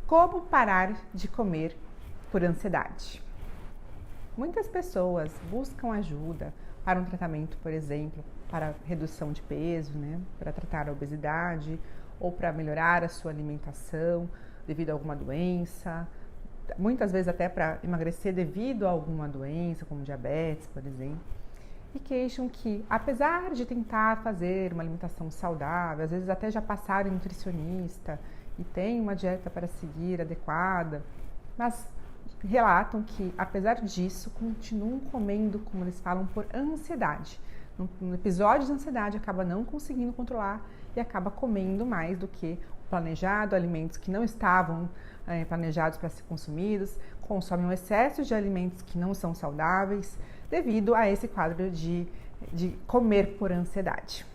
Como parar de comer por ansiedade? Muitas pessoas buscam ajuda para um tratamento, por exemplo, para redução de peso, para tratar a obesidade ou para melhorar a sua alimentação devido a alguma doença, muitas vezes até para emagrecer devido a alguma doença, como diabetes, por exemplo, e queixam que, apesar de tentar fazer uma alimentação saudável, às vezes até já passaram em nutricionista e tem uma dieta para seguir adequada, mas relatam que, apesar disso, continuam comendo, como eles falam, por ansiedade. No episódio de ansiedade, acaba não conseguindo controlar e acaba comendo mais do que o planejado, alimentos que não estavam planejados para ser consumidos, consomem um excesso de alimentos que não são saudáveis devido a esse quadro de comer por ansiedade.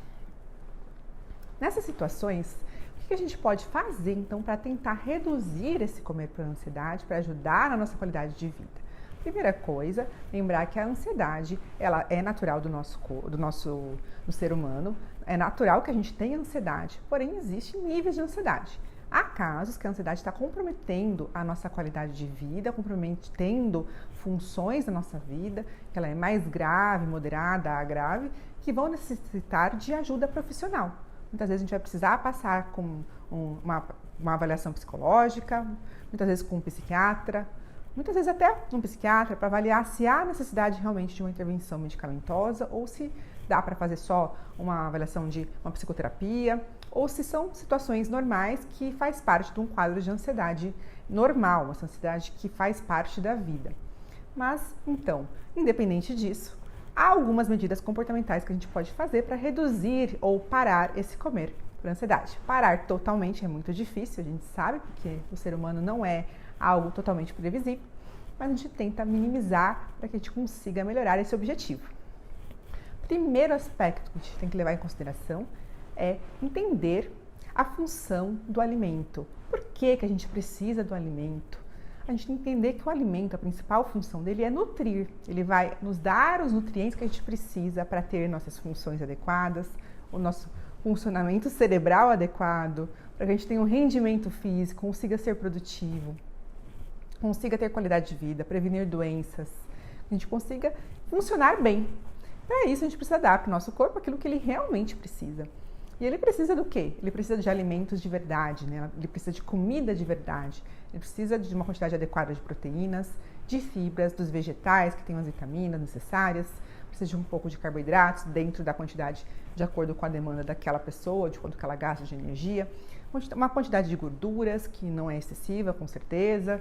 Nessas situações, o que a gente pode fazer então para tentar reduzir esse comer por ansiedade, para ajudar na nossa qualidade de vida? Primeira coisa, lembrar que a ansiedade ela é natural do ser humano, é natural que a gente tenha ansiedade, porém existem níveis de ansiedade. Há casos que a ansiedade está comprometendo a nossa qualidade de vida, comprometendo funções da nossa vida, que ela é mais grave, moderada a grave, que vão necessitar de ajuda profissional. Muitas vezes a gente vai precisar passar com uma avaliação psicológica, muitas vezes com um psiquiatra, muitas vezes até um psiquiatra para avaliar se há necessidade realmente de uma intervenção medicamentosa ou se dá para fazer só uma avaliação de uma psicoterapia ou se são situações normais que faz parte de um quadro de ansiedade normal, uma ansiedade que faz parte da vida. Mas, então, independente disso, há algumas medidas comportamentais que a gente pode fazer para reduzir ou parar esse comer por ansiedade. Parar totalmente é muito difícil, a gente sabe, porque o ser humano não é algo totalmente previsível, mas a gente tenta minimizar para que a gente consiga melhorar esse objetivo. Primeiro aspecto que a gente tem que levar em consideração é entender a função do alimento. Por que a gente precisa do alimento? A gente tem que entender que o alimento, a principal função dele é nutrir. Ele vai nos dar os nutrientes que a gente precisa para ter nossas funções adequadas, o nosso funcionamento cerebral adequado, para que a gente tenha um rendimento físico, consiga ser produtivo, consiga ter qualidade de vida, prevenir doenças, a gente consiga funcionar bem. Para isso, a gente precisa dar para o nosso corpo aquilo que ele realmente precisa. E ele precisa do quê? Ele precisa de alimentos de verdade, Ele precisa de comida de verdade. Ele precisa de uma quantidade adequada de proteínas, de fibras, dos vegetais que têm as vitaminas necessárias. Precisa de um pouco de carboidratos dentro da quantidade de acordo com a demanda daquela pessoa, de quanto que ela gasta de energia. Uma quantidade de gorduras que não é excessiva, com certeza,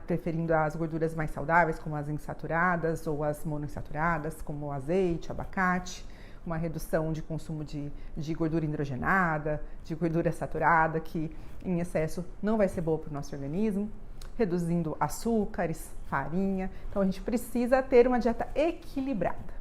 preferindo as gorduras mais saudáveis, como as insaturadas ou as monoinsaturadas, como o azeite, abacate. Uma redução de consumo de gordura hidrogenada, de gordura saturada, que em excesso não vai ser boa para o nosso organismo, reduzindo açúcares, farinha. Então a gente precisa ter uma dieta equilibrada.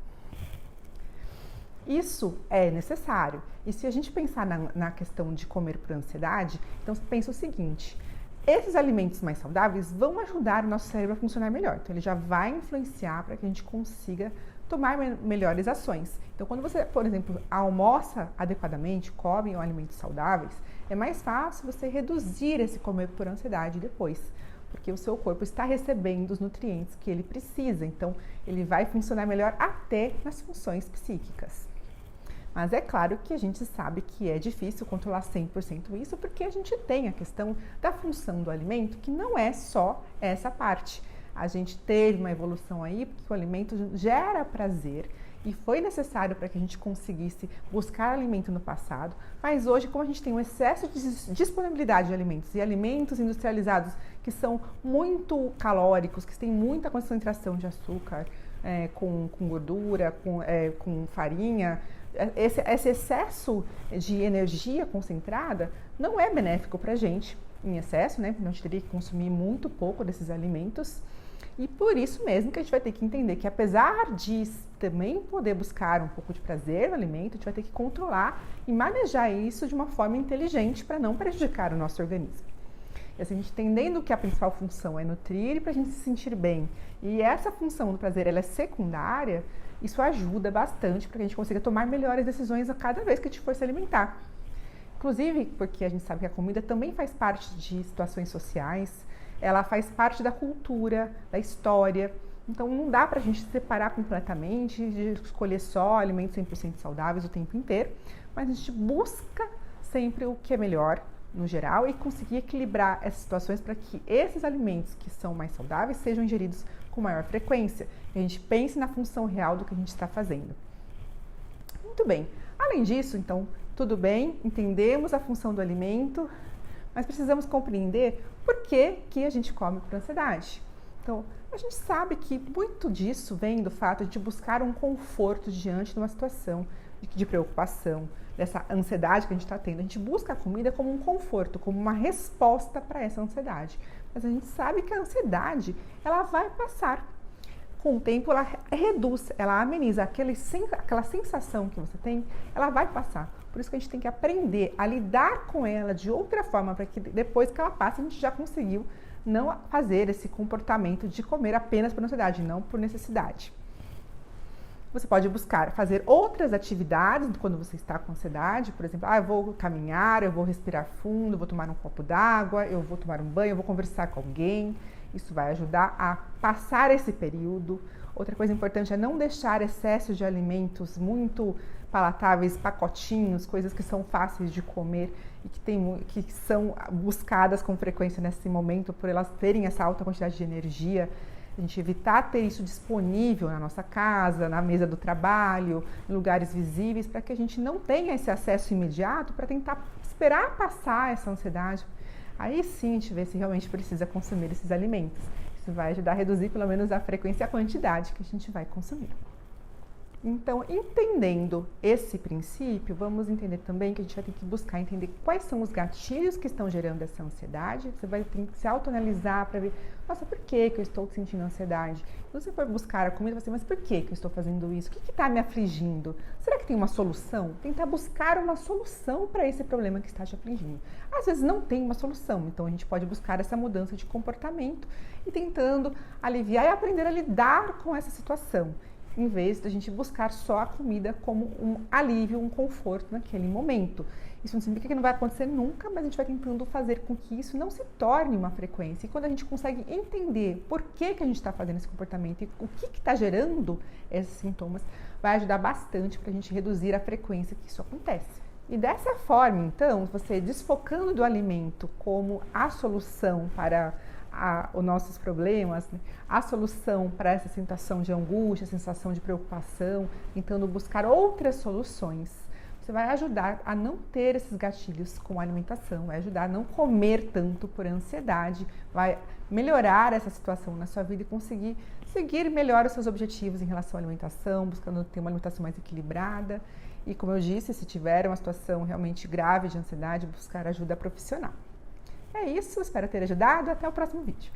Isso é necessário. E se a gente pensar na questão de comer por ansiedade, então pensa o seguinte: esses alimentos mais saudáveis vão ajudar o nosso cérebro a funcionar melhor. Então ele já vai influenciar para que a gente consiga tomar melhores ações. Então, quando você, por exemplo, almoça adequadamente, come alimentos saudáveis, é mais fácil você reduzir esse comer por ansiedade depois, porque o seu corpo está recebendo os nutrientes que ele precisa, então ele vai funcionar melhor até nas funções psíquicas. Mas é claro que a gente sabe que é difícil controlar 100% isso, porque a gente tem a questão da função do alimento, que não é só essa parte. A gente teve uma evolução aí, porque o alimento gera prazer e foi necessário para que a gente conseguisse buscar alimento no passado, mas hoje, como a gente tem um excesso de disponibilidade de alimentos e alimentos industrializados que são muito calóricos, que têm muita concentração de açúcar, com gordura, com farinha, esse excesso de energia concentrada não é benéfico para a gente em excesso, A gente teria que consumir muito pouco desses alimentos. E por isso mesmo que a gente vai ter que entender que, apesar de também poder buscar um pouco de prazer no alimento, a gente vai ter que controlar e manejar isso de uma forma inteligente para não prejudicar o nosso organismo. E assim, a gente entendendo que a principal função é nutrir para a gente se sentir bem, e essa função do prazer ela é secundária, isso ajuda bastante para que a gente consiga tomar melhores decisões a cada vez que a gente for se alimentar. Inclusive porque a gente sabe que a comida também faz parte de situações sociais, ela faz parte da cultura, da história. Então não dá pra gente separar completamente, de escolher só alimentos 100% saudáveis o tempo inteiro, mas a gente busca sempre o que é melhor no geral e conseguir equilibrar essas situações para que esses alimentos que são mais saudáveis sejam ingeridos com maior frequência e a gente pense na função real do que a gente está fazendo. Muito bem. Além disso, então, tudo bem, entendemos a função do alimento, mas precisamos compreender por que a gente come por ansiedade. Então, a gente sabe que muito disso vem do fato de buscar um conforto diante de uma situação de preocupação, dessa ansiedade que a gente está tendo. A gente busca a comida como um conforto, como uma resposta para essa ansiedade. Mas a gente sabe que a ansiedade, ela vai passar. Com o tempo, ela reduz, ela ameniza aquela sensação que você tem, ela vai passar. Por isso que a gente tem que aprender a lidar com ela de outra forma, para que depois que ela passa, a gente já conseguiu não fazer esse comportamento de comer apenas por ansiedade, não por necessidade. Você pode buscar fazer outras atividades quando você está com ansiedade, por exemplo, eu vou caminhar, eu vou respirar fundo, eu vou tomar um copo d'água, eu vou tomar um banho, eu vou conversar com alguém. Isso vai ajudar a passar esse período. Outra coisa importante é não deixar excesso de alimentos muito palatáveis, pacotinhos, coisas que são fáceis de comer e que são buscadas com frequência nesse momento por elas terem essa alta quantidade de energia. A gente evitar ter isso disponível na nossa casa, na mesa do trabalho, em lugares visíveis, para que a gente não tenha esse acesso imediato para tentar esperar passar essa ansiedade. Aí sim a gente vê se realmente precisa consumir esses alimentos. Isso vai ajudar a reduzir pelo menos a frequência e a quantidade que a gente vai consumir. Então, entendendo esse princípio, vamos entender também que a gente vai ter que buscar entender quais são os gatilhos que estão gerando essa ansiedade. Você vai ter que se autoanalisar para ver, nossa, por que eu estou sentindo ansiedade? Quando você for buscar a comida, você vai mas por que eu estou fazendo isso? O que está me afligindo? Será que tem uma solução? Tentar buscar uma solução para esse problema que está te afligindo. Às vezes não tem uma solução, então a gente pode buscar essa mudança de comportamento e tentando aliviar e aprender a lidar com essa situação, em vez de a gente buscar só a comida como um alívio, um conforto naquele momento. Isso não significa que não vai acontecer nunca, mas a gente vai tentando fazer com que isso não se torne uma frequência. E quando a gente consegue entender por que a gente está fazendo esse comportamento e o que está gerando esses sintomas, vai ajudar bastante para a gente reduzir a frequência que isso acontece. E dessa forma, então, você desfocando do alimento como a solução para os nossos problemas, né? A solução para essa sensação de angústia, sensação de preocupação, tentando buscar outras soluções. Você vai ajudar a não ter esses gatilhos com a alimentação, vai ajudar a não comer tanto por ansiedade, vai melhorar essa situação na sua vida e conseguir seguir melhor os seus objetivos em relação à alimentação, buscando ter uma alimentação mais equilibrada. E como eu disse, se tiver uma situação realmente grave de ansiedade, buscar ajuda profissional. É isso, espero ter ajudado. Até o próximo vídeo.